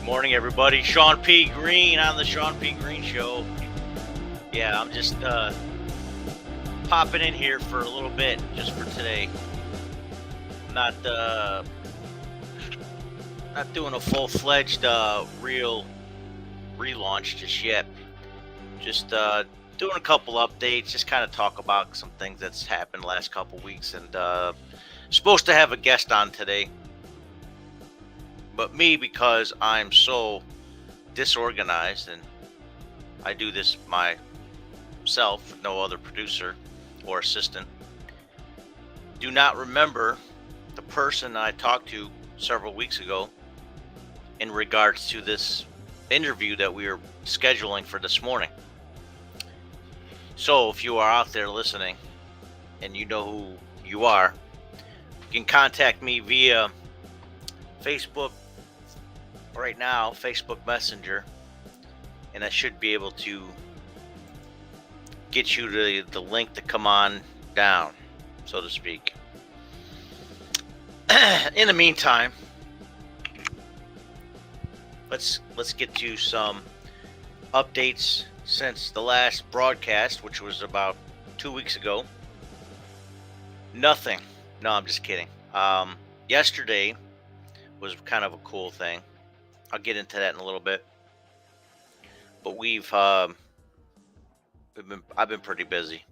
Morning, everybody. Shawn P. Greene on the Shawn P. Greene Show. Yeah, I'm just popping in here for a little bit, just for today. Not not doing a full-fledged real relaunch just yet. Just doing a couple updates, just kind of talk about some things that's happened last couple weeks, and supposed to have a guest on today, but me, because I'm so disorganized and I do this myself, no other producer or assistant, do not remember the person I talked to several weeks ago in regards to this interview that we are scheduling for this morning. So if you are out there listening and you know who you are, you can contact me via Facebook right now, Facebook Messenger, and I should be able to get you the link to come on down, so to speak. In the meantime, let's get to some updates since the last broadcast, which was about 2 weeks ago. Nothing. No, I'm just kidding. Yesterday was kind of a cool thing. I'll get into that in a little bit. But I've been pretty busy.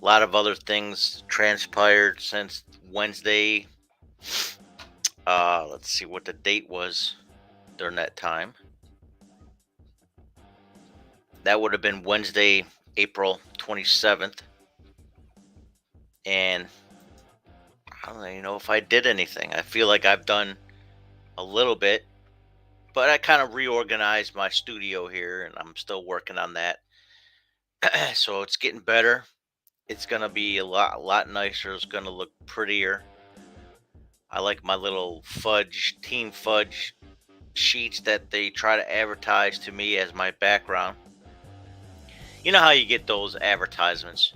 A lot of other things transpired since Wednesday. Let's see what the date was during that time. That would have been Wednesday, April 27th. And I don't even know if I did anything. I feel like I've done a little bit, but I kind of reorganized my studio here and I'm still working on that. So it's getting better. It's going to be a lot nicer. It's going to look prettier. I like my little team fudge sheets that they try to advertise to me as my background. You know how you get those advertisements?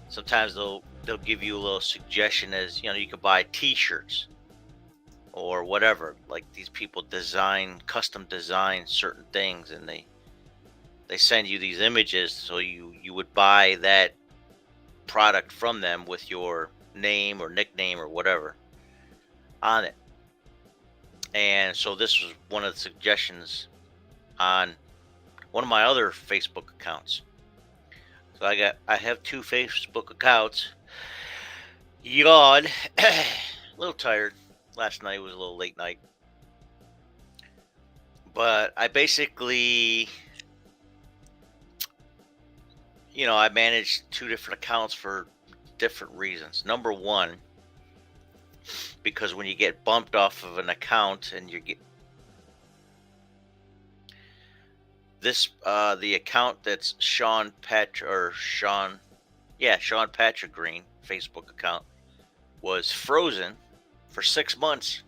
Sometimes they'll give you a little suggestion, as you can buy t-shirts or whatever. Like, these people custom design certain things, and they send you these images, so you would buy that product from them with your name or nickname or whatever on it. And so this was one of the suggestions on one of my other Facebook accounts. So I have two Facebook accounts. Yawn. A little tired. Last night was a little late night. But I basically, I managed two different accounts for different reasons. Number one, because when you get bumped off of an account and you get the account that's Shawn Patrick Greene Facebook account was frozen for 6 months,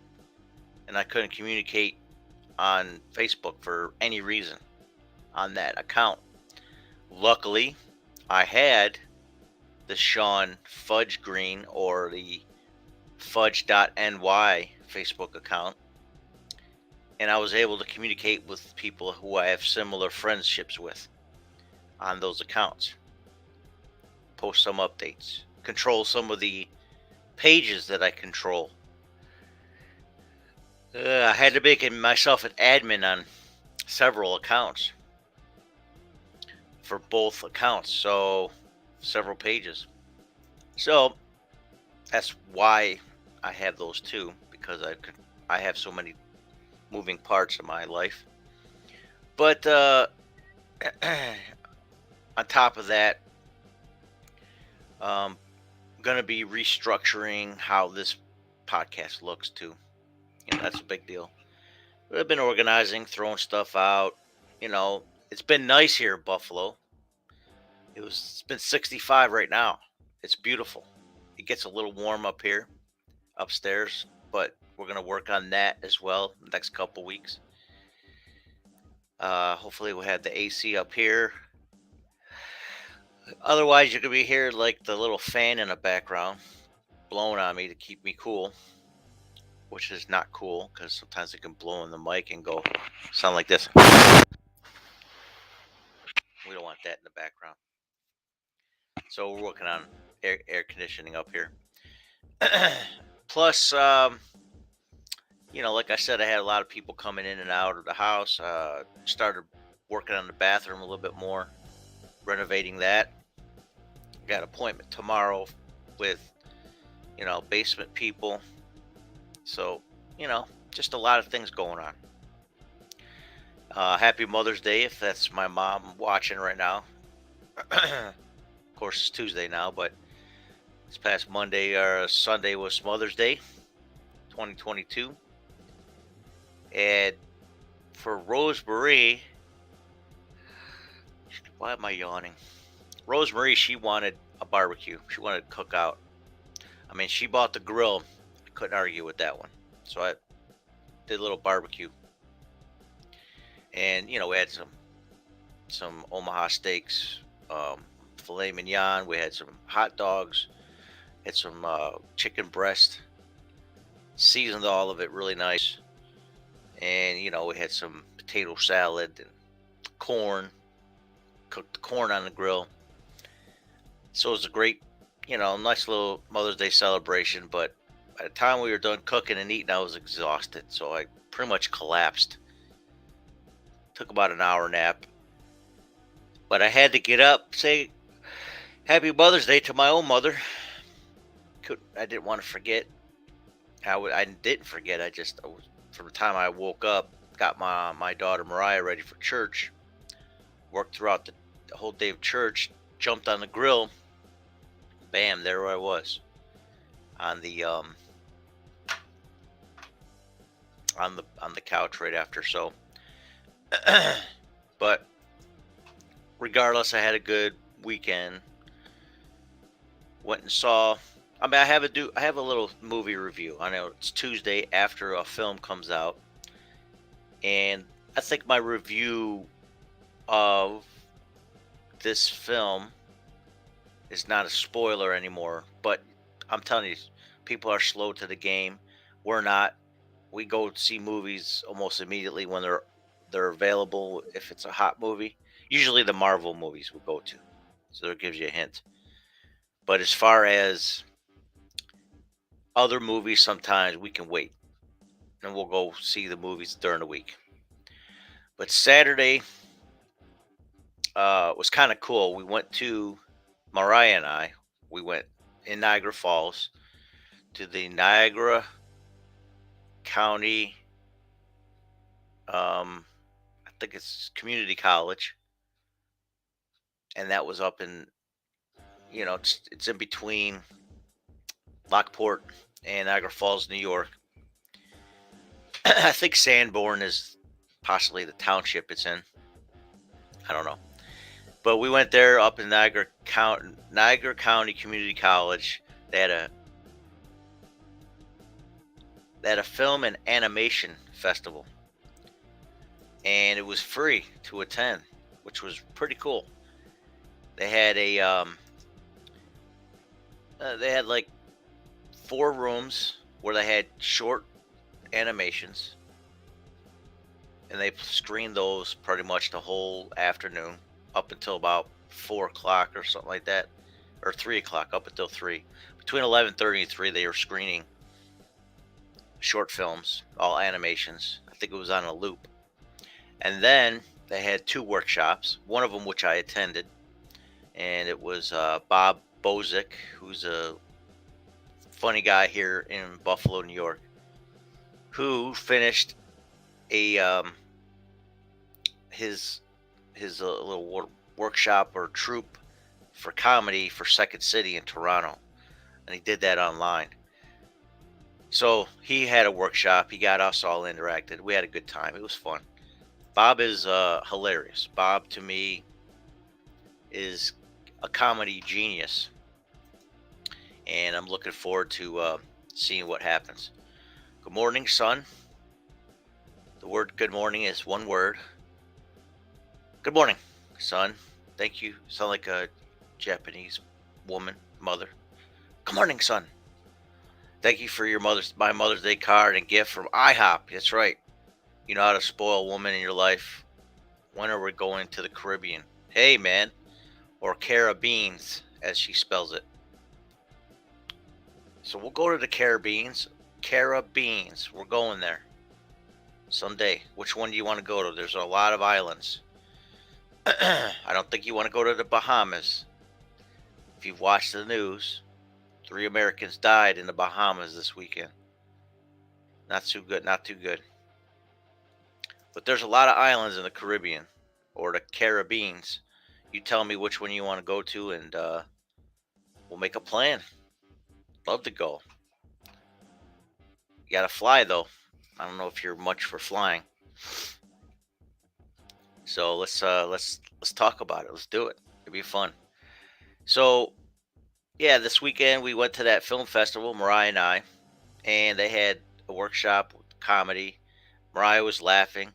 and I couldn't communicate on Facebook for any reason on that account. Luckily, I had the Shawn Fudge Greene, or the fudge.ny Facebook account, and I was able to communicate with people who I have similar friendships with on those accounts, post some updates, control some of the pages that I control. I had to make myself an admin on several accounts for both accounts, so several pages. So that's why I have those two, because I have so many moving parts in my life. But on top of that, I'm gonna be restructuring how this podcast looks too. That's a big deal. But I've been organizing, throwing stuff out. It's been nice here in Buffalo. It's been 65 right now. It's beautiful. It gets a little warm up here, upstairs, but we're gonna work on that as well the next couple weeks. Hopefully we'll have the AC up here. Otherwise, you could be hearing like the little fan in the background blowing on me to keep me cool, which is not cool because sometimes it can blow in the mic and go sound like this. We don't want that in the background. So we're working on air conditioning up here. Plus, like I said, I had a lot of people coming in and out of the house. Started working on the bathroom a little bit more, renovating that. Got an appointment tomorrow with, basement people. So, just a lot of things going on. Happy Mother's Day if that's my mom watching right now. Of course, it's Tuesday now, but this past Monday or Sunday was Mother's Day, 2022. And for Rosemarie, why am I yawning? Rosemarie, she wanted a barbecue. She wanted to cook out. I mean, she bought the grill. I couldn't argue with that one. So I did a little barbecue. And, we had some Omaha steaks, filet mignon. We had some hot dogs, had some chicken breast, seasoned all of it really nice. And, we had some potato salad and corn, cooked the corn on the grill. So it was a great, nice little Mother's Day celebration. But by the time we were done cooking and eating, I was exhausted. So I pretty much collapsed. Took about an hour nap. But I had to get up, say Happy Mother's Day to my own mother. I didn't want to forget. I didn't forget. From the time I woke up, got my daughter Mariah ready for church. Worked throughout the whole day of church. Jumped on the grill. Bam! There I was on the couch right after. So, but regardless, I had a good weekend. Went and saw. I mean, I have a little movie review. I know it's Tuesday after a film comes out, and I think my review of this film is not a spoiler anymore. But I'm telling you, people are slow to the game. We're not. We go see movies almost immediately when they're available. If it's a hot movie, usually the Marvel movies we go to. So that gives you a hint. But as far as other movies, sometimes we can wait and we'll go see the movies during the week. But Saturday was kind of cool. We went to Mariah and we went in Niagara Falls to the Niagara County, I think it's community college. And that was up in, it's in between Lockport and Niagara Falls, New York. I think Sanborn is possibly the township it's in. I don't know. But we went there up in Niagara County Community College. They had a film and animation festival. And it was free to attend, which was pretty cool. They had they had like 4 rooms where they had short animations, and they screened those pretty much the whole afternoon up until about 4 o'clock or something like that, or 3 o'clock, up until 3. Between 11:30 and 3, they were screening short films, all animations. I think it was on a loop. And then they had 2 workshops, one of them which I attended, and it was Bob Bozick, who's a funny guy here in Buffalo, New York, who finished a his little workshop or troupe for comedy for Second City in Toronto, and he did that online. So he had a workshop. He got us all interacted. We had a good time. It was fun. Bob is hilarious. Bob, to me, is a comedy genius, and I'm looking forward to seeing what happens. Good morning, son. The word good morning is one word. Good morning, son. Thank you. Sound like a Japanese woman, mother. Good morning, son. Thank you for my Mother's Day card and gift from IHOP. That's right. You know how to spoil a woman in your life. When are we going to the Caribbean? Hey, man. Or Caribbeans, as she spells it. So we'll go to the Caribbeans. Caribbeans. We're going there someday. Which one do you want to go to? There's a lot of islands. I don't think you want to go to the Bahamas. If you've watched the news, 3 Americans died in the Bahamas this weekend. Not too good, not too good. But there's a lot of islands in the Caribbean or the Caribbeans. You tell me which one you want to go to, and we'll make a plan. Love to go. You gotta fly though. I don't know if you're much for flying. So let's talk about it. Let's do it. It'll be fun. So yeah, this weekend we went to that film festival, Mariah and I, and they had a workshop with comedy. Mariah was laughing.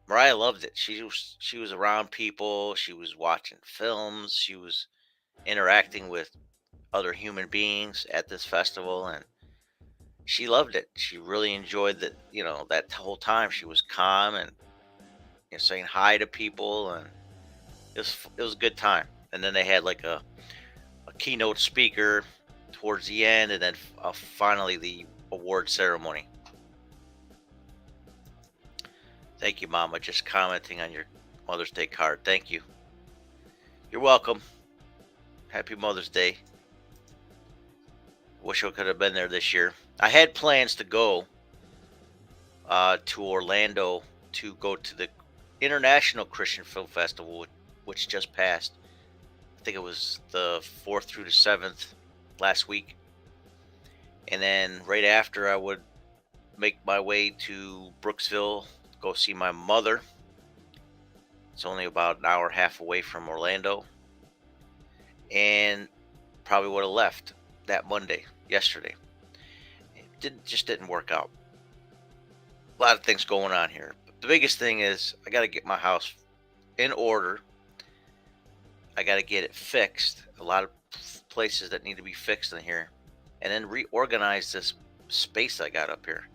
Mariah loved it. She was around people. She was watching films. She was interacting with other human beings at this festival, and she loved it. She really enjoyed that. That whole time she was calm and saying hi to people, and it was a good time. And then they had like a keynote speaker towards the end, and then finally the award ceremony. Thank you, Mama. Just commenting on your Mother's Day card. Thank you. You're welcome. Happy Mother's Day. Wish I could have been there this year. I had plans to go to Orlando to go to the International Christian Film Festival, which just passed. I think it was the 4th through the 7th last week. And then right after, I would make my way to Brooksville, go see my mother. It's only about an hour and a half away from Orlando. And probably would have left that Monday, yesterday. It just didn't work out. A lot of things going on here. But the biggest thing is I got to get my house in order. I got to get it fixed. A lot of places that need to be fixed in here. And then reorganize this space I got up here.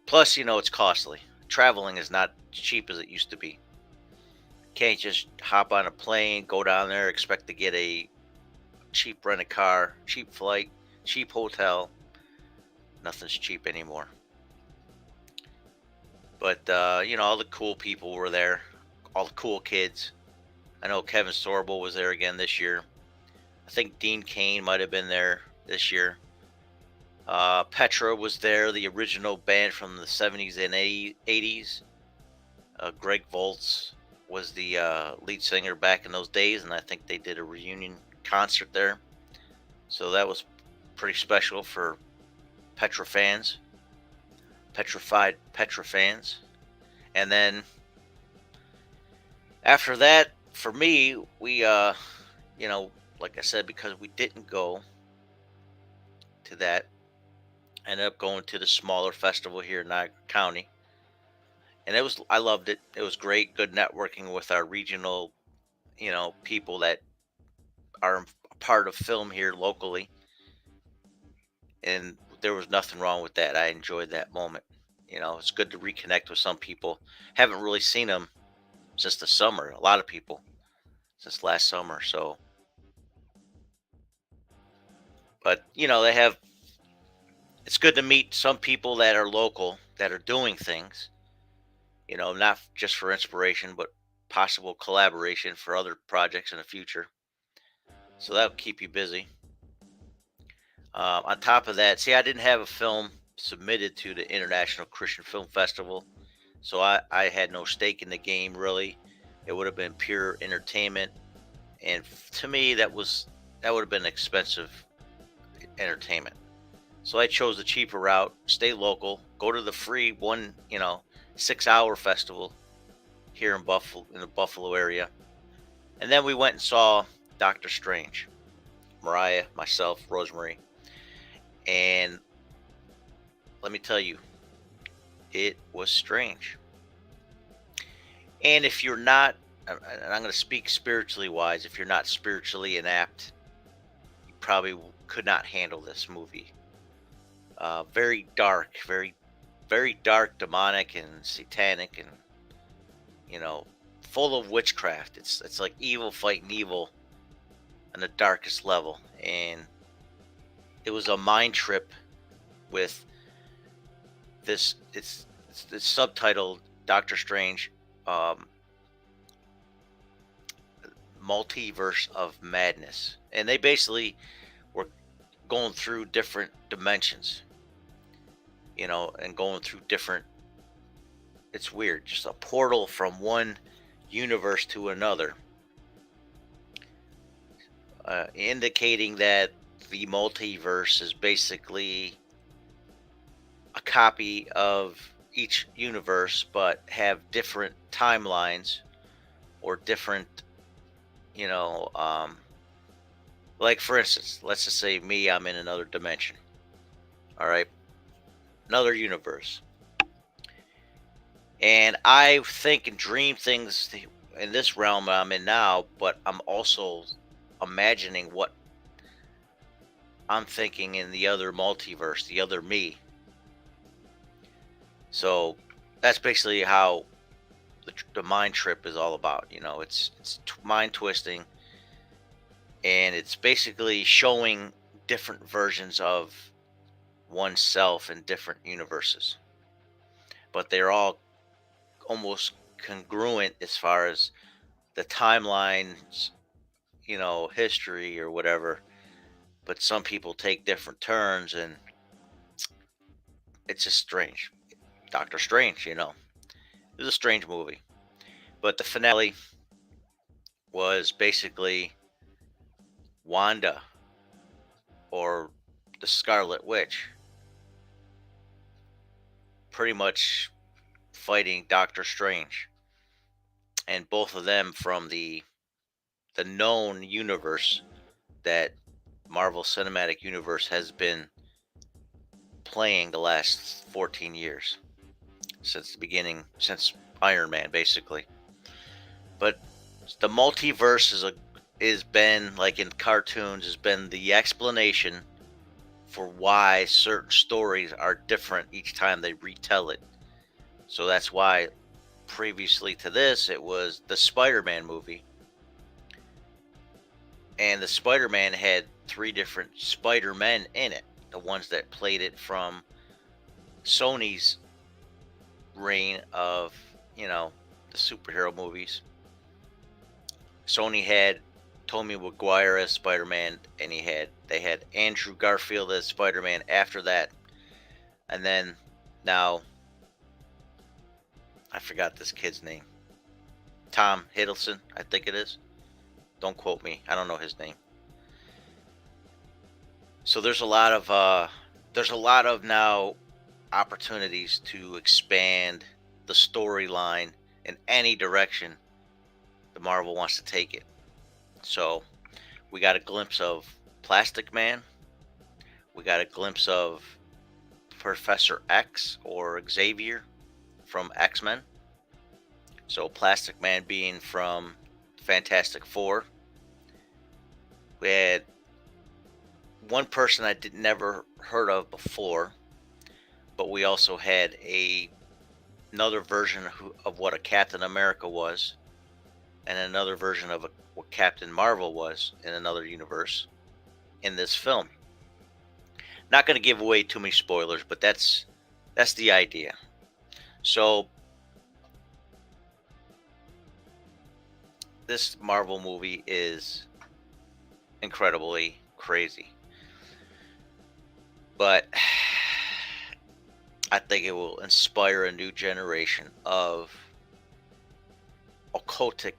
Plus, it's costly. Traveling is not cheap as it used to be. Can't just hop on a plane, go down there, expect to get a cheap rent-a-car, cheap flight, cheap hotel. Nothing's cheap anymore. But, all the cool people were there. All the cool kids. I know Kevin Sorbo was there again this year. I think Dean Cain might have been there this year. Petra was there, the original band from the 70s and 80s. Greg Voltz was the lead singer back in those days, and I think they did a reunion concert there. So that was pretty special for Petra fans. Petrified Petra fans. And then after that, for me, we like I said, because we didn't go to that, I ended up going to the smaller festival here in Niagara County. And I loved it. It was great, good networking with our regional, people that are a part of film here locally. And there was nothing wrong with that. I enjoyed that moment. It's good to reconnect with some people. Haven't really seen them since the summer. A lot of people since last summer. So, but they have. It's good to meet some people that are local that are doing things. Not just for inspiration, but possible collaboration for other projects in the future. So that'll keep you busy. On top of that, see, I didn't have a film submitted to the International Christian Film Festival, so I had no stake in the game really. It would have been pure entertainment, and to me, that would have been expensive entertainment. So I chose the cheaper route, stay local, go to the free 6-hour festival here in the Buffalo area, and then we went and saw Doctor Strange. Mariah, myself, Rosemary. And let me tell you, it was strange. And if you're not, and I'm going to speak spiritually wise, if you're not spiritually inapt, you probably could not handle this movie. very dark, very dark, demonic, and satanic, and you know, full of witchcraft. It's like evil fighting evil on the darkest level, and it was a mind trip with this. It's subtitled Doctor Strange, um, Multiverse of Madness, and they basically were going through different dimensions, and going through different. It's weird, just a portal from one universe to another, indicating that the multiverse is basically a copy of each universe, but have different timelines or different, you know, like for instance, let's just say me, I'm in another dimension. All right, another universe, and I think and dream things in this realm I'm in now, but I'm also imagining what I'm thinking in the other multiverse, the other me. So that's basically how the mind trip is all about. It's mind twisting, and it's basically showing different versions of oneself in different universes, but they're all almost congruent as far as the timelines, history or whatever. But some people take different turns, and it's just strange. Doctor Strange, it was a strange movie. But the finale was basically Wanda, or the Scarlet Witch, pretty much fighting Doctor Strange, and both of them from the known universe that Marvel Cinematic Universe has been playing the last 14 years, since the beginning, since Iron Man basically. But the multiverse is been, like in cartoons, has been the explanation for why certain stories are different each time they retell it. So that's why previously to this, it was the Spider-Man movie, and the Spider-Man had three different Spider-Men in it. The ones that played it from Sony's reign of, the superhero movies. Sony had Tobey Maguire as Spider-Man, and they had Andrew Garfield as Spider-Man after that, and then now I forgot this kid's name. Tom Hiddleston, I think it is. Don't quote me. I don't know his name. So there's a lot of now opportunities to expand the storyline in any direction the Marvel wants to take it. So we got a glimpse of Plastic Man. We got a glimpse of Professor X, or Xavier from X-Men. So Plastic Man being from Fantastic Four. We had one person I did never heard of before, but we also had another version of what a Captain America was, and another version of what Captain Marvel was in another universe in this film. Not going to give away too many spoilers, but that's the idea. So this Marvel movie is incredibly crazy, but I think it will inspire a new generation of occultic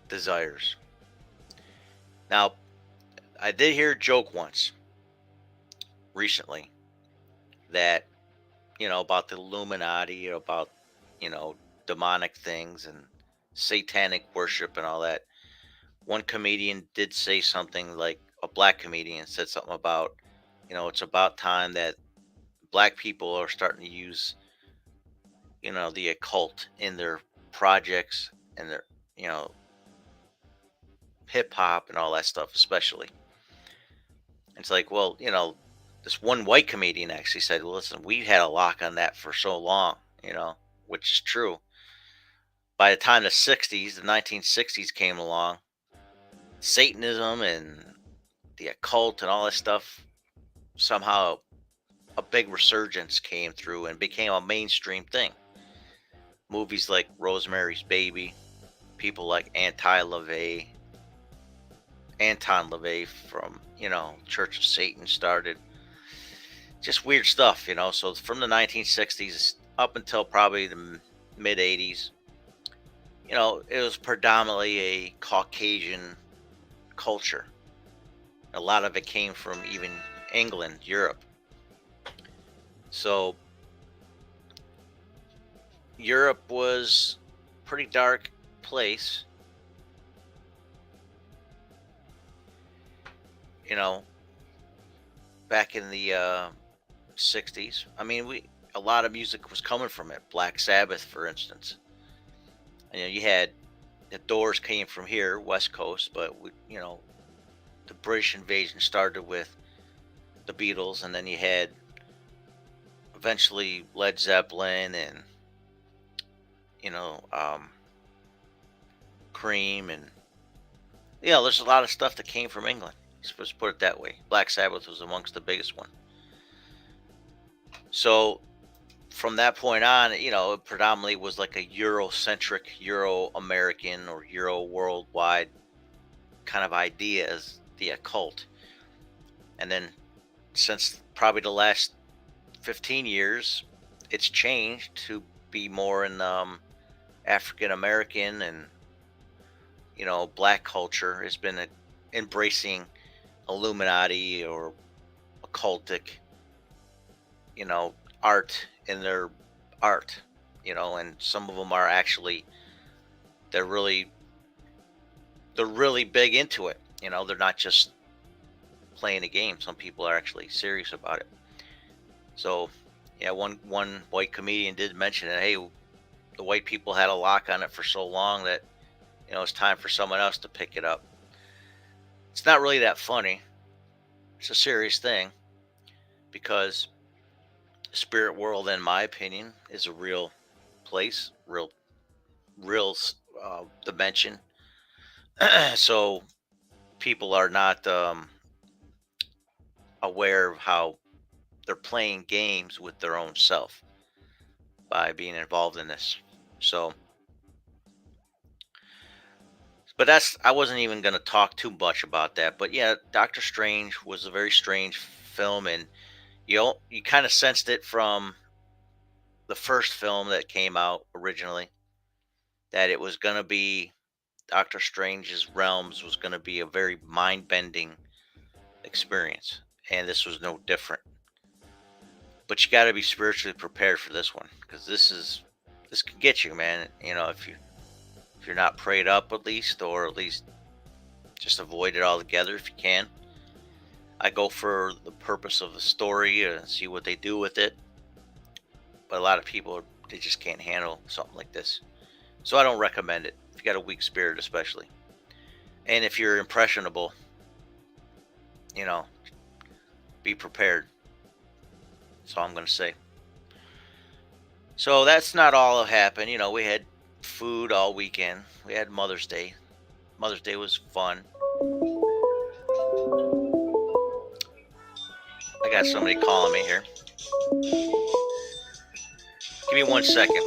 desires. Now, I did hear a joke once recently that, about the Illuminati, about, you know, demonic things and satanic worship and all that. One comedian did say something, like a black comedian said something about, it's about time that black people are starting to use, the occult in their projects and their, you know, hip hop and all that stuff, especially. It's like, well, this one white comedian actually said, well, listen, we had a lock on that for so long, which is true. By the time the 1960s came along, Satanism and the occult and all this stuff, somehow a big resurgence came through and became a mainstream thing. Movies like Rosemary's Baby, people like Anton LaVey from, Church of Satan started. Just weird stuff, So from the 1960s up until probably the mid 80s, it was predominantly a Caucasian culture. A lot of it came from even England, Europe. So Europe was a pretty dark place. Back in the 60s. I mean, a lot of music was coming from it. Black Sabbath, for instance. And, you had the Doors came from here, West Coast, but the British invasion started with the Beatles, and then you had eventually Led Zeppelin and Cream, and there's a lot of stuff that came from England. Let's put it that way. Black Sabbath was amongst the biggest one. So from that point on, it predominantly was like a Eurocentric, Euro-American, or Euro-worldwide kind of idea as the occult. And then since probably the last 15 years, it's changed to be more in African-American and, black culture has been embracing Illuminati or occultic, art in their art, and some of them are actually, they're really big into it. They're not just playing a game. Some people are actually serious about it. So, yeah, one white comedian did mention that, hey, the white people had a lock on it for so long that, it's time for someone else to pick it up. It's not really that funny. It's a serious thing, because the spirit world, in my opinion, is a real place, real dimension. So people are not aware of how they're playing games with their own self by being involved in this. So, but I wasn't even going to talk too much about that. But yeah, Doctor Strange was a very strange film, and you kind of sensed it from the first film that came out originally, that it was going to be Doctor Strange's realms was going to be a very mind-bending experience, and this was no different. But you got to be spiritually prepared for this one, because this can get you, man. If you're not prayed up, at least just avoid it altogether if you can. I go for the purpose of the story and see what they do with it. But a lot of people, they just can't handle something like this. So I don't recommend it if you got a weak spirit, especially. And if you're impressionable, be prepared. That's all I'm going to say. So that's not all that happened. We had food all weekend. We had Mother's Day. Mother's Day was fun. I got somebody calling me here. Give me 1 second.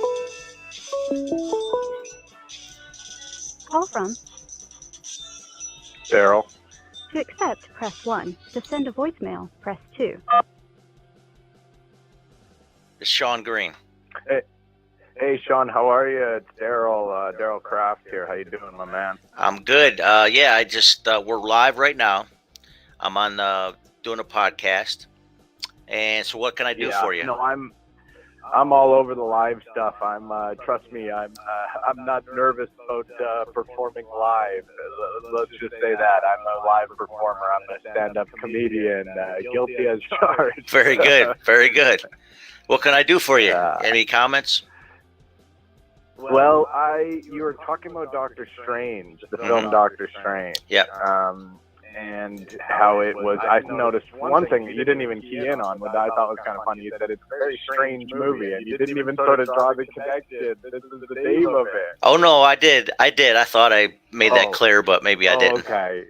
Call from Daryl. To accept, press 1. To send a voicemail, press 2. It's Shawn Greene. Hey, Shawn, how are you? It's Daryl. Daryl Kraft here. How you doing, my man? I'm good. Yeah, I just we're live right now. I'm on doing a podcast, and so what can I do for you? No, I'm all over the live stuff. Trust me, I'm not nervous about performing live. Let's just say that I'm a live performer. I'm a stand-up comedian, guilty as charged. Very good, very good. What can I do for you? Any comments? Well, you were talking about Doctor Strange, the film Doctor Strange. Yeah. and how it was. I noticed one thing that you didn't even key in on, that I thought was kind of funny. You said it's a very strange movie, and you didn't even sort of draw the connection. This is the name of it. Oh no, I did. I thought I made that clear, but maybe I didn't. Okay.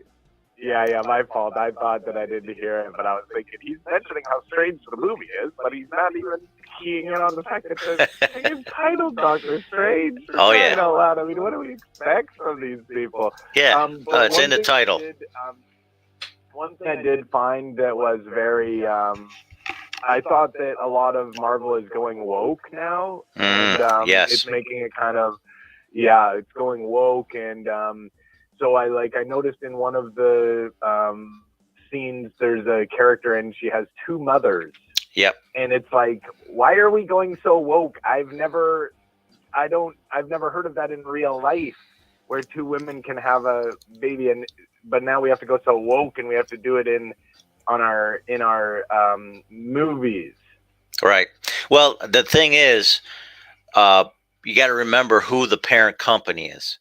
Yeah, my fault. I thought that I didn't hear it, but I was thinking he's mentioning how strange the movie is, but he's not even keying in on the fact that it's entitled Doctor Strange. Oh yeah. Out loud. I mean, what do we expect from these people? Yeah, it's in the title. One thing I did find that was very, I thought that a lot of Marvel is going woke now, and yes, it's making it kind of, it's going woke, and so I noticed in one of the scenes, there's a character and she has two mothers. Yep. And it's like, why are we going so woke? I've never heard of that in real life, where two women can have a baby, but now we have to go so woke, and we have to do it in our movies. Right. Well, the thing is, you got to remember who the parent company is.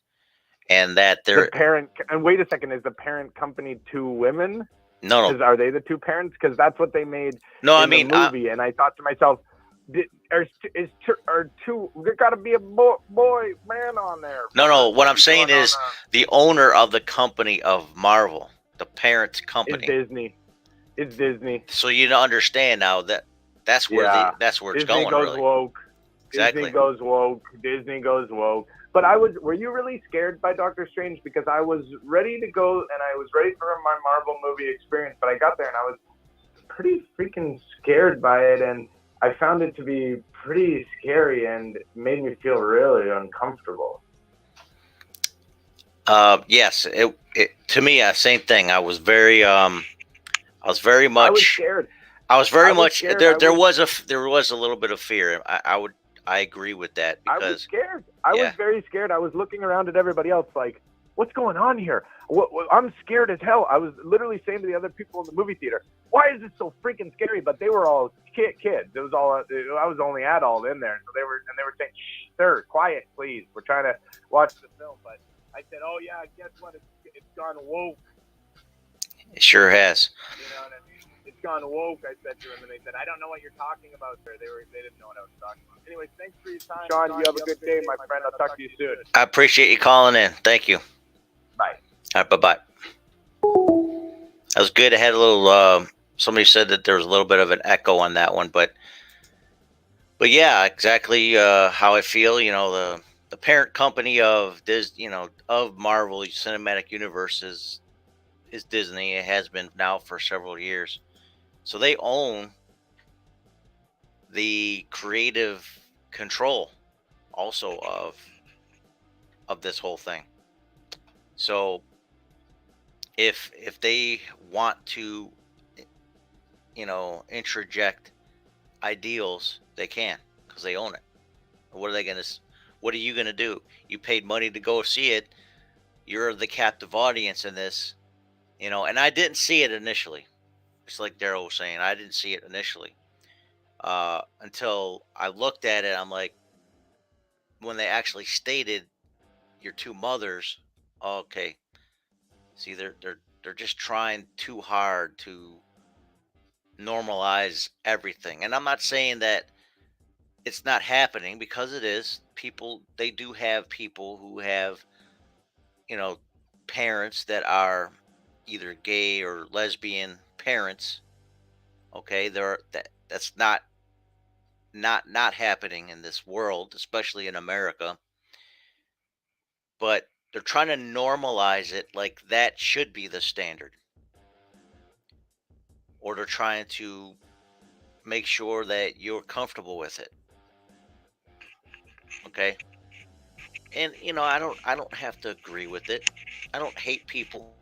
And that the parent, and wait a second, is the parent company two women? No. Are they the two parents? Because that's what they made. No, in the movie, and I thought to myself, there got to be a boy man on there. No. What I'm saying is the owner of the company of Marvel, the parent company, It's Disney. So you understand now that's where that's where it's Disney going. Goes really. Woke. Exactly. Disney goes woke. But were you really scared by Doctor Strange? Because I was ready to go, and I was ready for my Marvel movie experience, but I got there and I was pretty freaking scared by it, and I found it to be pretty scary and made me feel really uncomfortable. Yes, it to me, same thing. I was very much. I was scared. I was very much scared. There was a little bit of fear. I agree with that, because I was scared. I was very scared. I was looking around at everybody else like, what's going on here? I'm scared as hell. I was literally saying to the other people in the movie theater, why is this so freaking scary? But they were all kids. It was all, I was the only adult in there. So they were saying, shh, sir, quiet, please. We're trying to watch the film. But I said, oh yeah, guess what? It's gone woke. It sure has. You know what I mean? It's gone woke, I said to them, and they said, I don't know what you're talking about, sir. They didn't know what I was talking about. Anyways, thanks for your time. Shawn, you have a good day, my friend. I'll talk to you soon. I appreciate you calling in. Thank you. Bye. All right, bye-bye. That was good. I had a little, somebody said that there was a little bit of an echo on that one, but yeah, exactly how I feel. The parent company of of Marvel Cinematic Universe is Disney. It has been now for several years. So they own the creative control also of this whole thing. So if they want to interject ideals, they can, because they own it. What are you going to do? You paid money to go see it. You're the captive audience in this, and I didn't see it initially. It's like Daryl was saying, I didn't see it initially until I looked at it. I'm like, when they actually stated your two mothers, okay. See, they're just trying too hard to normalize everything. And I'm not saying that it's not happening, because it is. They do have people who have, parents that are either gay or lesbian parents. Okay, that's not happening in this world, especially in America. But they're trying to normalize it like that should be the standard. Or they're trying to make sure that you're comfortable with it. Okay? And I don't have to agree with it. I don't hate people.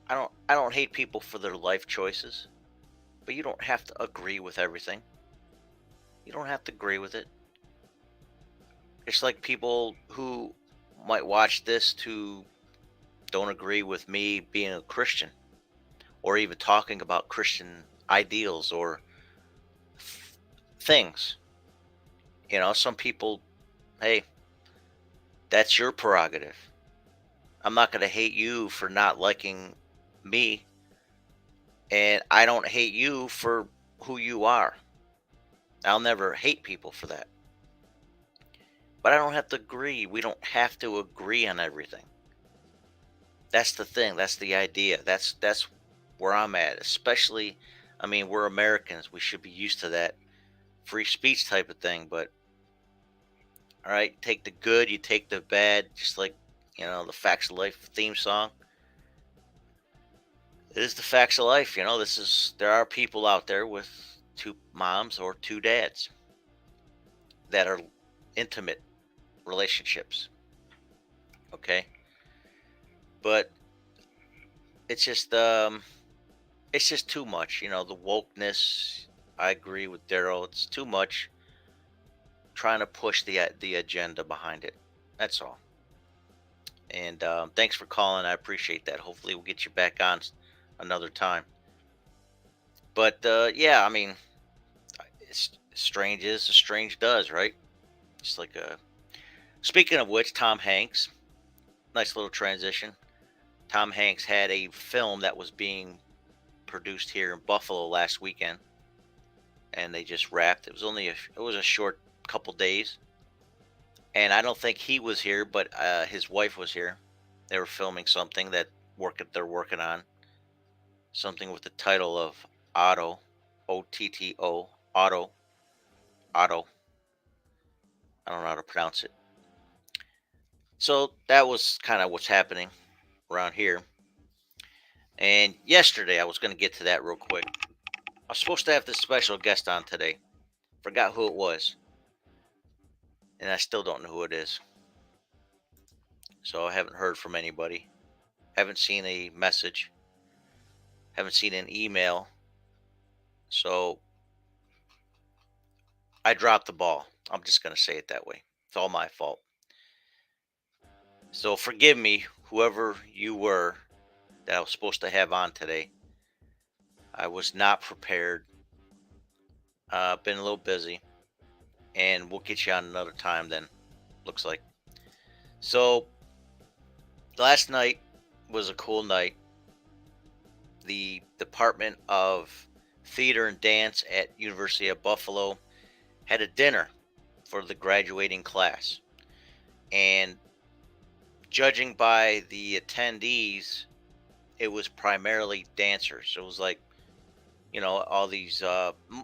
I don't hate people for their life choices. But you don't have to agree with everything. You don't have to agree with it. It's like people who might watch this who don't agree with me being a Christian, or even talking about Christian ideals or things. Some people, hey, that's your prerogative. I'm not going to hate you for not liking me, and I don't hate you for who you are. I'll never hate people for that. But I don't have to agree. We don't have to agree on everything. That's the thing. That's the idea. That's where I'm at. Especially, I mean, we're Americans. We should be used to that free speech type of thing. But all right, take the good, you take the bad, just like the Facts of Life theme song. It is the facts of life. There are people out there with two moms or two dads that are intimate relationships. Okay, but it's just too much. The wokeness. I agree with Daryl. It's too much trying to push the agenda behind it. That's all. And thanks for calling. I appreciate that. Hopefully, we'll get you back on another time. But yeah, I mean, it's strange is as strange does, right? Just like Speaking of which, Tom Hanks. Nice little transition. Tom Hanks had a film that was being produced here in Buffalo last weekend, and they just wrapped. It was a short couple days, and I don't think he was here, but his wife was here. They were filming something they're working on, something with the title of Otto, Otto, Otto, Otto. I don't know how to pronounce it. So that was kind of what's happening around here. And yesterday, I was going to get to that real quick. I was supposed to have this special guest on today. Forgot who it was, and I still don't know who it is. So I haven't heard from anybody. Haven't seen a message. Haven't seen an email. So I dropped the ball. I'm just going to say it that way. It's all my fault. So forgive me, whoever you were that I was supposed to have on today. I was not prepared. Been a little busy. And we'll get you on another time then, looks like. So last night was a cool night. The Department of Theater and Dance at University of Buffalo had a dinner for the graduating class. And judging by the attendees, it was primarily dancers. So it was like, all these,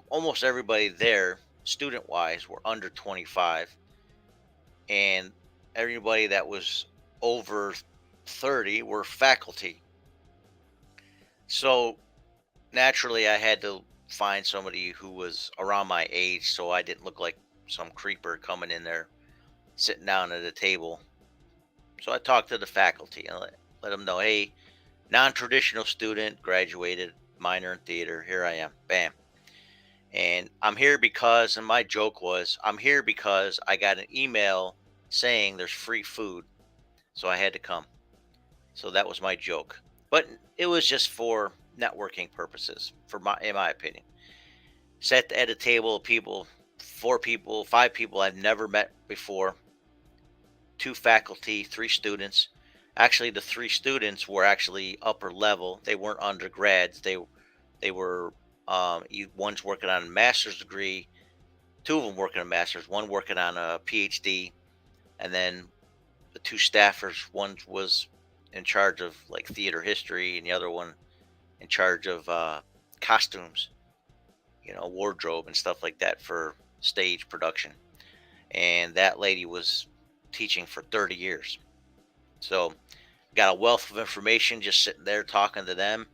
almost everybody there, student wise, were under 25. And everybody that was over 30 were faculty. So naturally, I had to find somebody who was around my age so I didn't look like some creeper coming in there, sitting down at a table. So I talked to the faculty and let them know, hey, non-traditional student, graduated, minor in theater. Here I am. Bam. And I'm here because, and my joke was, I'm here because I got an email saying there's free food. So I had to come. So that was my joke. But it was just for networking purposes, in my opinion. Sat at a table of people, 4 people, 5 people I've never met before, 2 faculty, 3 students. Actually, the 3 students were actually upper level. They weren't undergrads. They were one's working on a master's degree, 2 of them working on a master's, one working on a PhD, and then the 2 staffers. One was in charge of like theater history, and the other one in charge of costumes, wardrobe and stuff like that for stage production. And that lady was teaching for 30 years. So got a wealth of information just sitting there talking to them.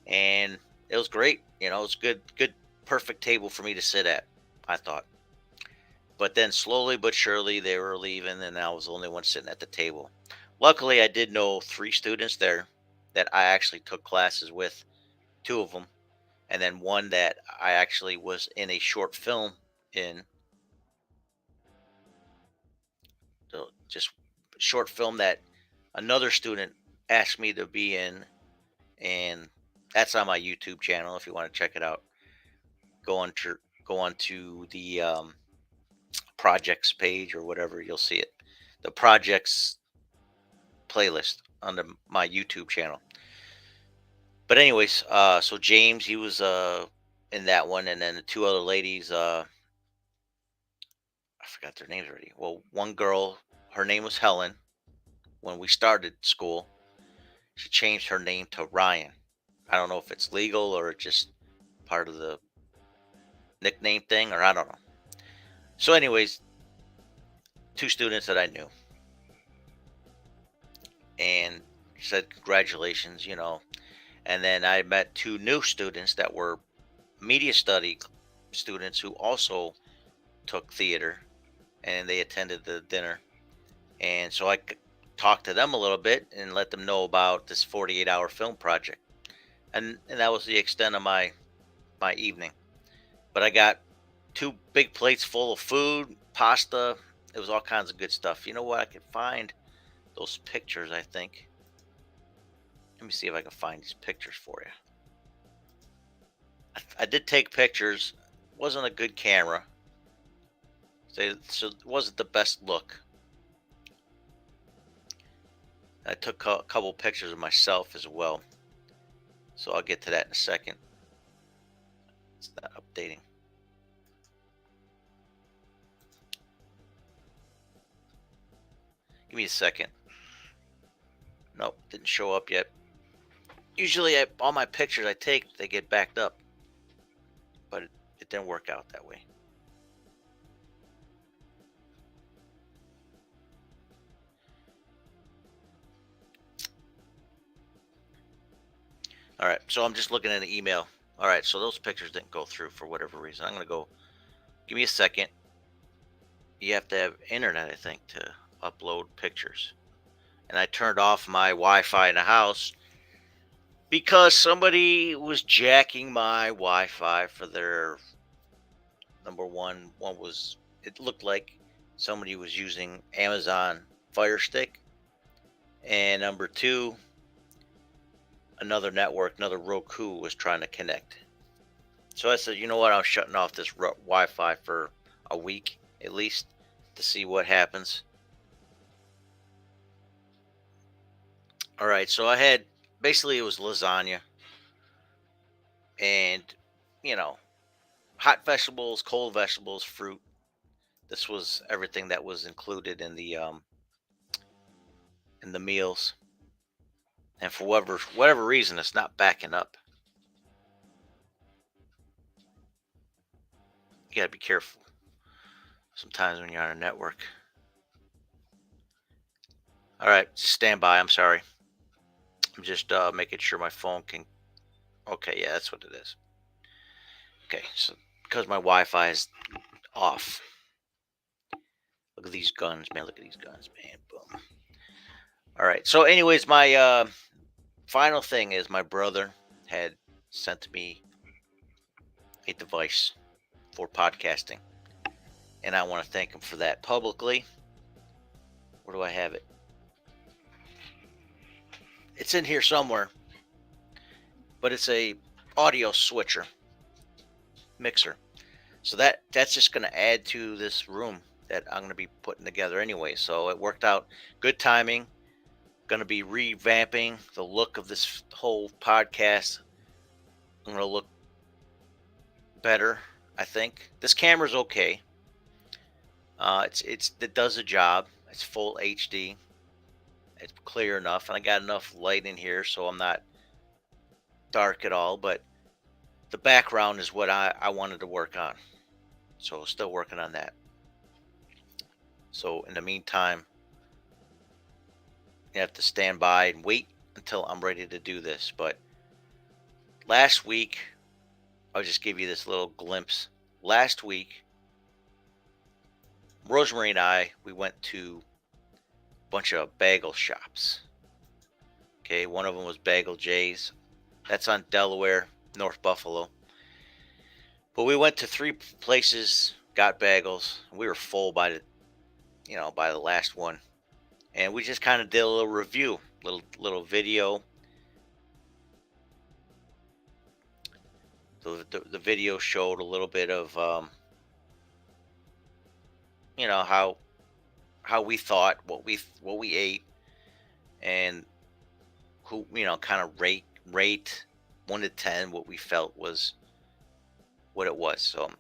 And it was great. It's good, perfect table for me to sit at, I thought. But then slowly but surely they were leaving, and I was the only one sitting at the table. Luckily, I did know 3 students there that I actually took classes with, 2 of them, and then one that I actually was in a short film in. So just short film that another student asked me to be in, and that's on my YouTube channel if you want to check it out. Go on to the projects page or whatever, you'll see it. The projects playlist on my YouTube channel. But anyways, so James, he was in that one, and then the two other ladies, I forgot their names already. Well, one girl, her name was Helen. When we started school, she changed her name to Ryan. I don't know if it's legal or just part of the nickname thing, or I don't know. So, anyways, two students that I knew, and said congratulations, And then I met two new students that were media study students who also took theater, and they attended the dinner. And so I talked to them a little bit and let them know about this 48-hour film project. And that was the extent of my evening. But I got two big plates full of food, pasta. It was all kinds of good stuff. You know what? I could find those pictures, I think. Let me see if I can find these pictures for you. I did take pictures. Wasn't a good camera. So it wasn't the best look. I took a couple pictures of myself as well. So I'll get to that in a second. It's not updating. Give me a second. Nope, didn't show up yet. Usually all my pictures I take, they get backed up. But it didn't work out that way. All right, so I'm just looking at an email. All right, so those pictures didn't go through for whatever reason. I'm going to go, give me a second. You have to have internet, I think, to upload pictures. And I turned off my Wi-Fi in the house because somebody was jacking my Wi-Fi for their, number one was, it looked like somebody was using Amazon Fire Stick. And number two, another network, another Roku was trying to connect. So I said, you know what? I'm shutting off this Wi-Fi for a week at least to see what happens. All right, so I had, basically it was lasagna and, hot vegetables, cold vegetables, fruit. This was everything that was included in the meals. And for whatever reason, it's not backing up. You gotta be careful sometimes when you're on a network. All right, stand by. I'm sorry. I'm just making sure my phone can. Okay, yeah, that's what it is. Okay, so because my Wi-Fi is off. Look at these guns, man. Look at these guns, man. Boom. All right. So, anyways, my final thing is my brother had sent me a device for podcasting, and I want to thank him for that publicly. Where do I have it? It's in here somewhere, but it's a audio switcher mixer. So that's just going to add to this room that I'm going to be putting together anyway. So it worked out. Good timing. Going to be revamping the look of this whole podcast. I'm going to look better, I think. This camera's okay. It does the job. It's full HD. It's clear enough, and I got enough light in here so I'm not dark at all. But the background is what I wanted to work on. So still working on that. So in the meantime, you have to stand by and wait until I'm ready to do this. But last week, I'll just give you this little glimpse. Last week, Rosemary and I, we went to a bunch of bagel shops. Okay, one of them was Bagel J's. That's on Delaware, North Buffalo. But we went to three places, got bagels. We were full by the last one. And we just kind of did a little review, little video. So the video showed a little bit of how we thought, what we ate, and who, kind of rate 1 to 10 what we felt was what it was. So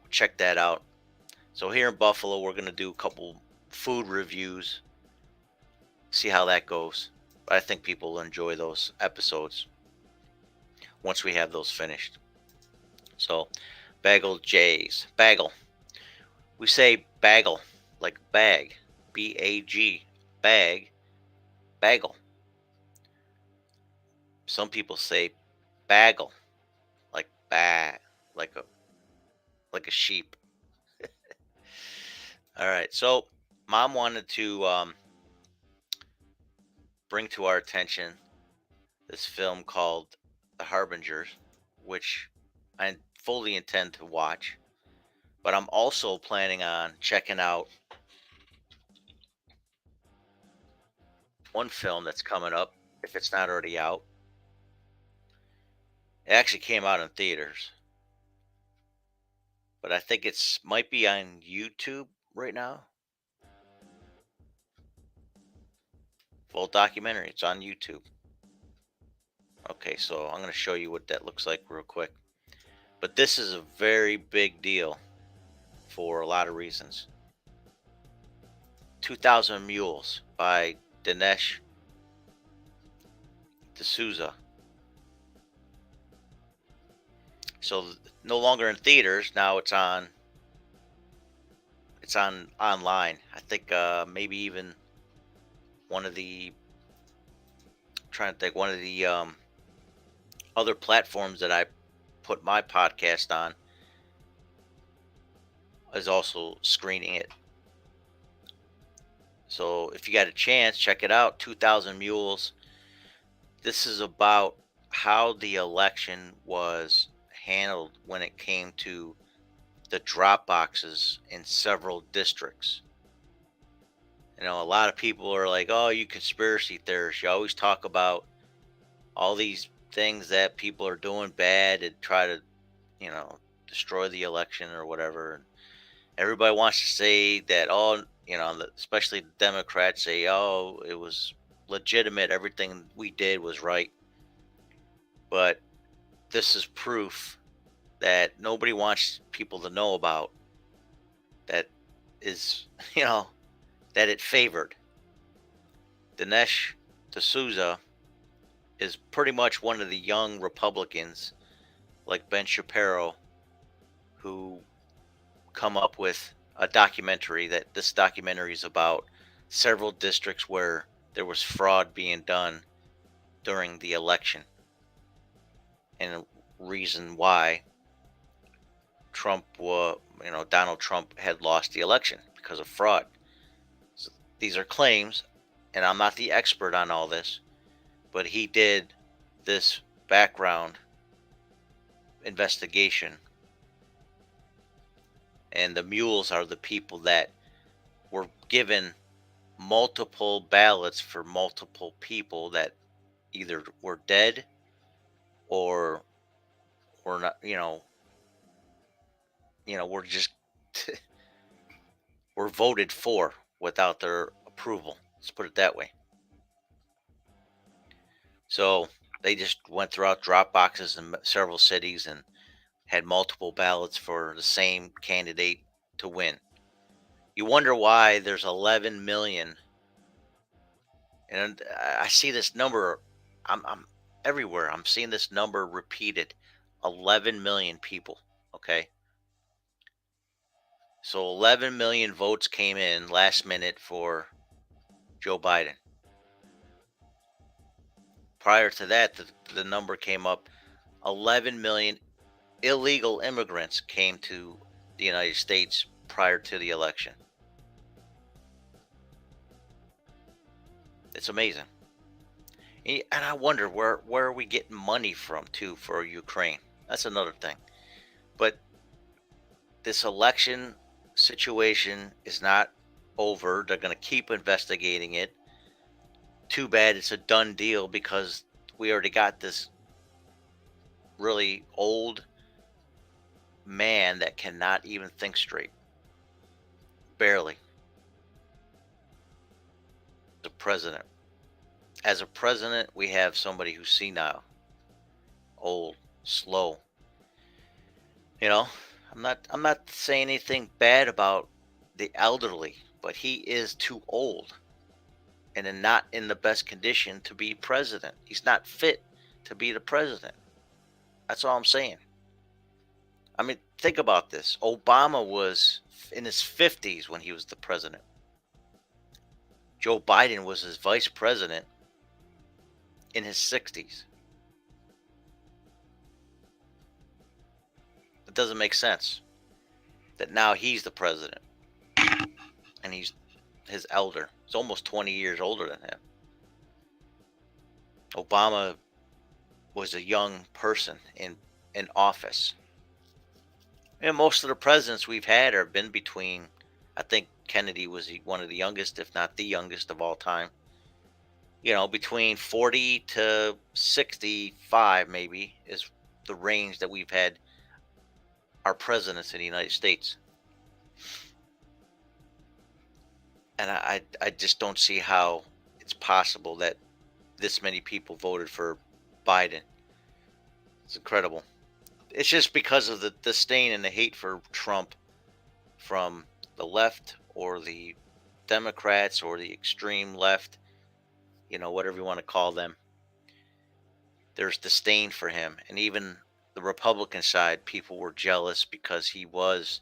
check that out. So here in Buffalo, we're gonna do a couple food reviews, see how that goes. But I think people will enjoy those episodes once we have those finished. So, Bagel J's. Bagel. We say bagel, like bag. B-A-G. Bag. Bagel. Some people say bagel, like bag, like a sheep. All right. So, Mom wanted to bring to our attention this film called The Harbingers, which I fully intend to watch. But I'm also planning on checking out one film that's coming up, if it's not already out. It actually came out in theaters, but I think it's might be on YouTube right now. Full documentary. It's on YouTube. Okay, so I'm going to show you what that looks like real quick. But this is a very big deal for a lot of reasons. 2000 Mules by Dinesh D'Souza. So no longer in theaters, now it's on online. I think maybe even one of the trying to think one of the other platforms that I put my podcast on is also screening it. So if you got a chance, check it out. 2000 Mules. This is about how the election was handled when it came to the drop boxes in several districts. A lot of people are like, "Oh, you conspiracy theorists. You always talk about all these things that people are doing bad and try to, destroy the election or whatever." And everybody wants to say that, oh, especially the Democrats say, "Oh, it was legitimate. Everything we did was right." But this is proof that nobody wants people to know about that is, that it favored. Dinesh D'Souza is pretty much one of the young Republicans like Ben Shapiro who come up with a documentary. That this documentary is about several districts where there was fraud being done during the election and a reason why Donald Trump had lost the election because of fraud. So these are claims, and I'm not the expert on all this, but he did this background investigation. And the mules are the people that were given multiple ballots for multiple people that either were dead or were not, were just were voted for without their approval. Let's put it that way. So they just went throughout drop boxes in several cities and had multiple ballots for the same candidate to win. You wonder why there's 11 million, and I see this number. I'm everywhere. I'm seeing this number repeated. 11 million people. Okay, so 11 million votes came in last minute for Joe Biden. Prior to that, the number came up. 11 million illegal immigrants came to the United States prior to the election. It's amazing. And I wonder where are we getting money from too for Ukraine? That's another thing. But this election situation is not over. They're going to keep investigating it. Too bad it's a done deal because we already got this really old man that cannot even think straight. Barely. The president. as a president, we have somebody who's senile, old, slow. You know, I'm not saying anything bad about the elderly, but he is too old and not in the best condition to be president. He's not fit to be the president. That's all I'm saying. I mean, think about this. Obama was in his 50s when he was the president. Joe Biden was his vice president in his 60s. It doesn't make sense that now he's the president and he's his elder. He's almost 20 years older than him. Obama was a young person in office. And most of the presidents we've had have been between, I think Kennedy was one of the youngest, if not the youngest of all time. Between 40 to 65 maybe is the range that we've had our presidents in the United States. And I just don't see how it's possible that this many people voted for Biden. It's incredible. It's just because of the disdain and the hate for Trump from the left or the Democrats or the extreme left, whatever you want to call them. There's disdain for him. And even the Republican side, people were jealous because he was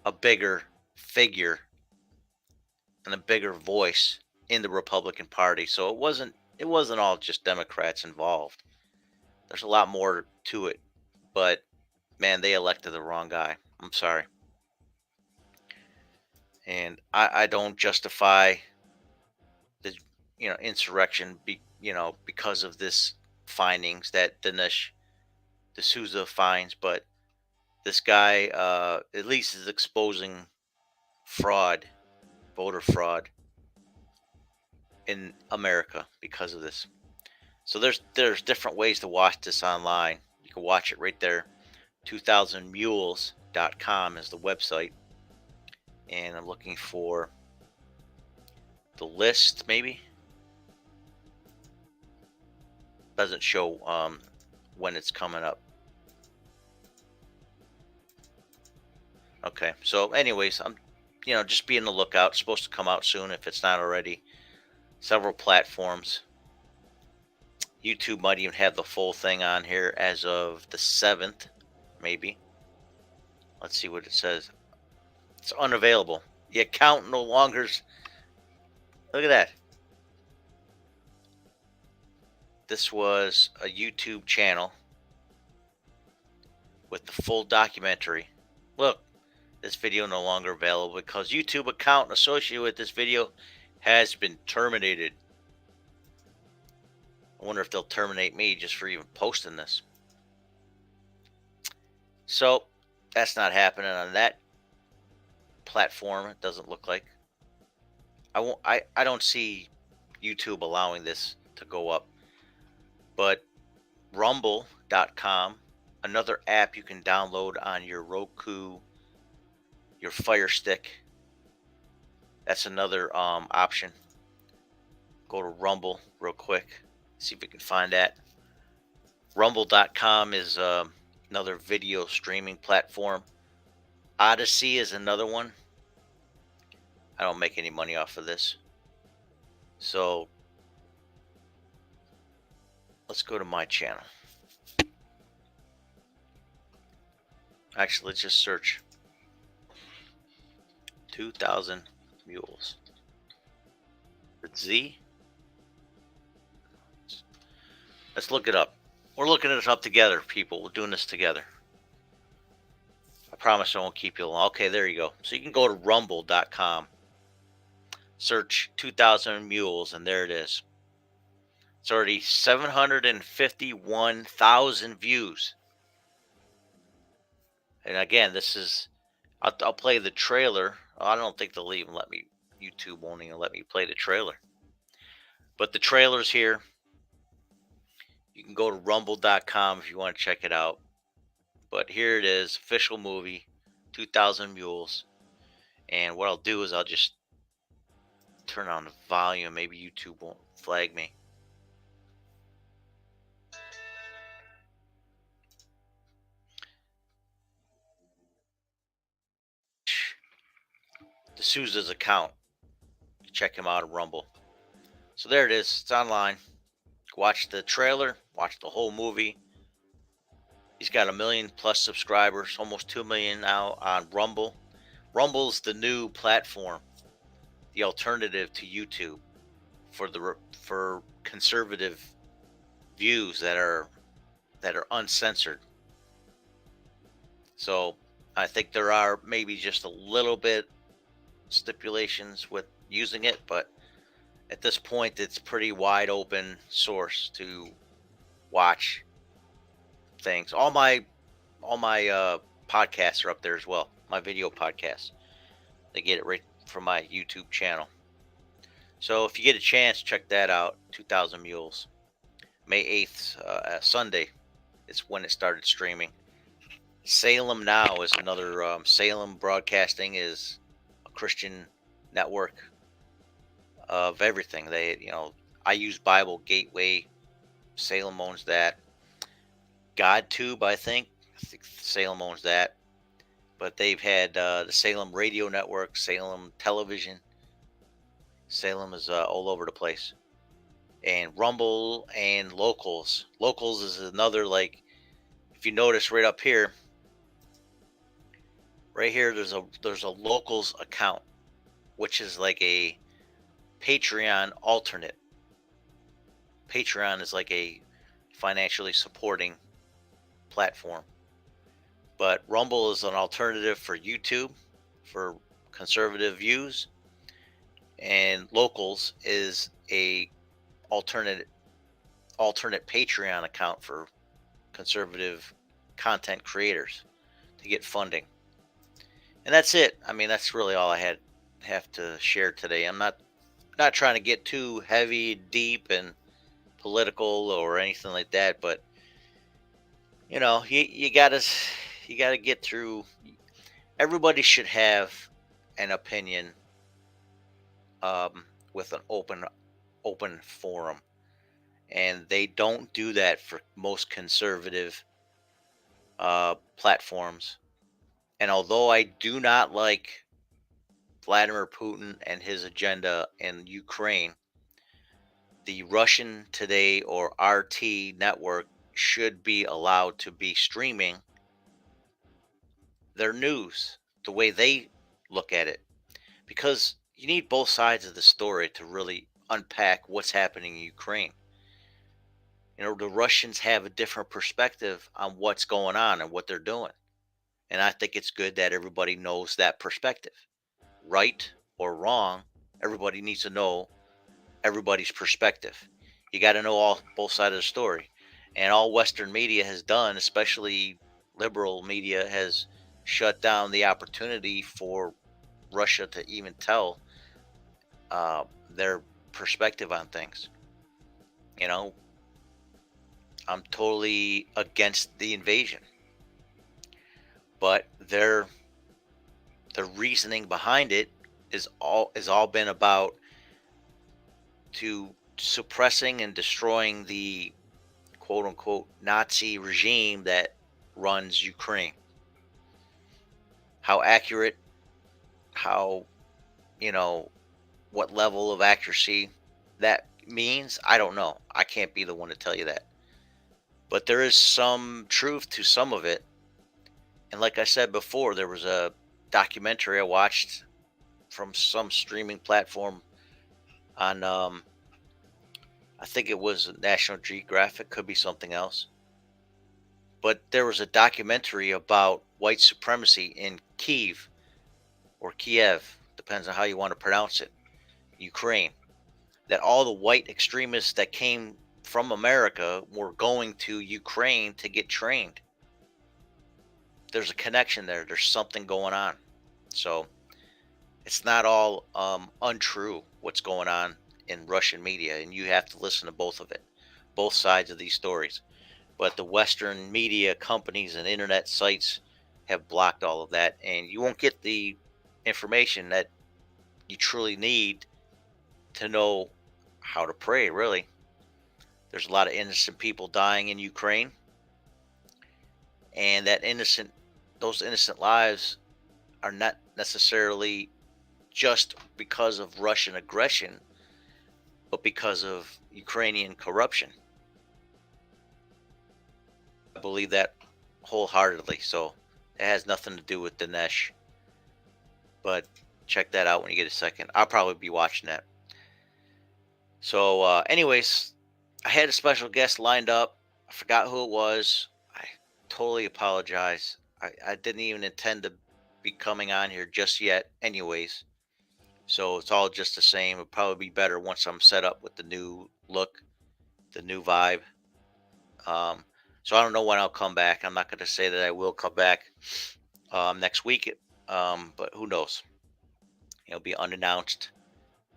a bigger figure and a bigger voice in the Republican Party. So it wasn't all just Democrats involved. There's a lot more to it. But man, they elected the wrong guy. I'm sorry. And I don't justify the insurrection because of this findings that Dinesh D'Souza finds, but this guy at least is exposing fraud, voter fraud in America because of this. So there's different ways to watch this online. You can watch it right there. 2000mules.com is the website. And I'm looking for the list, maybe. Doesn't show when it's coming up. Okay, so anyways, I'm just be on the lookout. It's supposed to come out soon if it's not already. Several platforms. YouTube might even have the full thing on here as of the 7th, maybe. Let's see what it says. It's unavailable. The account no longer's. Look at that. This was a YouTube channel with the full documentary. Look, this video no longer available because YouTube account associated with this video has been terminated. I wonder if they'll terminate me just for even posting this. So that's not happening on that platform. It doesn't look like. I don't see YouTube allowing this to go up. But rumble.com, another app you can download on your Roku, your Fire Stick. That's another option. Go to Rumble real quick. See if we can find that. Rumble.com is another video streaming platform. Odyssey is another one. I don't make any money off of this. So let's go to my channel. Actually, let's just search 2000 Mules. With Z. Let's look it up. We're looking it up together, people. We're doing this together. I promise I won't keep you long. Okay, there you go. So you can go to rumble.com. Search 2000 Mules, and there it is. It's already 751,000 views. And again, this is... I'll play the trailer. I don't think they'll even let me... YouTube won't even let me play the trailer. But the trailer's here. You can go to rumble.com if you want to check it out. But here it is, official movie, 2000 Mules. And what I'll do is I'll just turn on the volume. Maybe YouTube won't flag me. D'Souza's account. Check him out on Rumble. So there it is. It's online. Watch the trailer. Watch the whole movie. He's got 1 million+ subscribers, almost 2 million now on Rumble. Rumble's the new platform, the alternative to YouTube for conservative views that are uncensored. So I think there are maybe just a little bit stipulations with using it, but at this point it's pretty wide open source to watch things. All my podcasts are up there as well. My video podcasts. They get it right from my YouTube channel. So if you get a chance, check that out. 2000 Mules. May 8th, Sunday. It's when it started streaming. Salem Now is another. Salem Broadcasting is a Christian network of everything. I use Bible Gateway. Salem owns that. GodTube, I think Salem owns that. But they've had the Salem Radio Network, Salem Television. Salem is all over the place. And Rumble and Locals. Locals is another, like, if you notice right up here, right here, there's a Locals account, which is like a Patreon alternate. Patreon is like a financially supporting platform. But Rumble is an alternative for YouTube, for conservative views, and Locals is a alternate Patreon account for conservative content creators to get funding. And that's it. I mean, that's really all I have to share today. I'm not trying to get too heavy, deep, and political or anything like that, but you gotta get through. Everybody should have an opinion, with an open forum, and they don't do that for most conservative platforms. And although I do not like Vladimir Putin and his agenda in Ukraine, the Russian Today or RT network should be allowed to be streaming their news the way they look at it, because you need both sides of the story to really unpack what's happening in Ukraine. The Russians have a different perspective on what's going on and what they're doing. And I think it's good that everybody knows that perspective. Right or wrong, everybody needs to know everybody's perspective. You got to know both sides of the story. And all Western media has done, especially liberal media, has shut down the opportunity for Russia to even tell their perspective on things. I'm totally against the invasion, but the reasoning behind it is all been about to suppressing and destroying the quote unquote Nazi regime that runs Ukraine. How accurate, how, what level of accuracy that means, I don't know. I can't be the one to tell you that. But there is some truth to some of it. And like I said before, there was a documentary I watched from some streaming platform on, I think it was National Geographic, could be something else. But there was a documentary about white supremacy in Kiev, or Kiev, depends on how you want to pronounce it, Ukraine. That all the white extremists that came from America were going to Ukraine to get trained. There's a connection there. There's something going on. So it's not all untrue what's going on in Russian media, and you have to listen to both of it, both sides of these stories. But the Western media companies and internet sites have blocked all of that, and you won't get the information that you truly need to know how to pray, really. There's a lot of innocent people dying in Ukraine, and those innocent lives are not necessarily just because of Russian aggression, but because of Ukrainian corruption. I believe that wholeheartedly. So it has nothing to do with Dinesh. But check that out when you get a second. I'll probably be watching that. So, anyways, I had a special guest lined up. I forgot who it was. I totally apologize. I didn't even intend to be coming on here just yet, anyways. So it's all just the same. It'll probably be better once I'm set up with the new look, the new vibe. So I don't know when I'll come back. I'm not going to say that I will come back next week, but who knows? It'll be unannounced,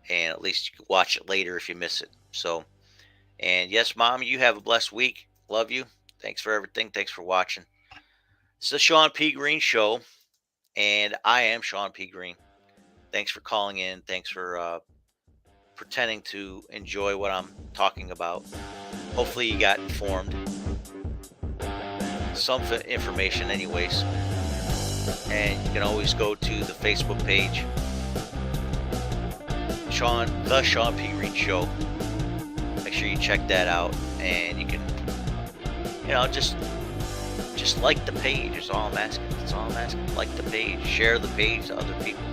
and at least you can watch it later if you miss it. So, and yes, Mom, you have a blessed week. Love you. Thanks for everything. Thanks for watching. This is the Shawn P. Greene Show, and I am Shawn P. Greene. Thanks for calling in. Thanks for pretending to enjoy what I'm talking about. Hopefully you got informed. Some information anyways. And you can always go to the Facebook page, the Shawn P. Greene Show. Make sure you check that out, and you can, just like the page is all I'm asking. That's all I'm asking. Like the page, share the page to other people.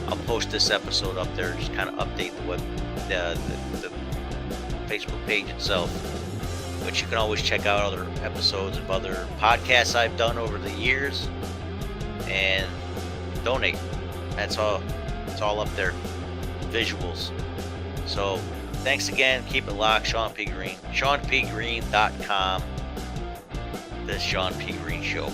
I'll post this episode up there, just kind of update the Facebook page itself. But you can always check out other episodes of other podcasts I've done over the years and donate. That's all. It's all up there. Visuals. So thanks again. Keep it locked. Shawn P. Greene. ShawnPGreene.com. The Shawn P. Greene Show.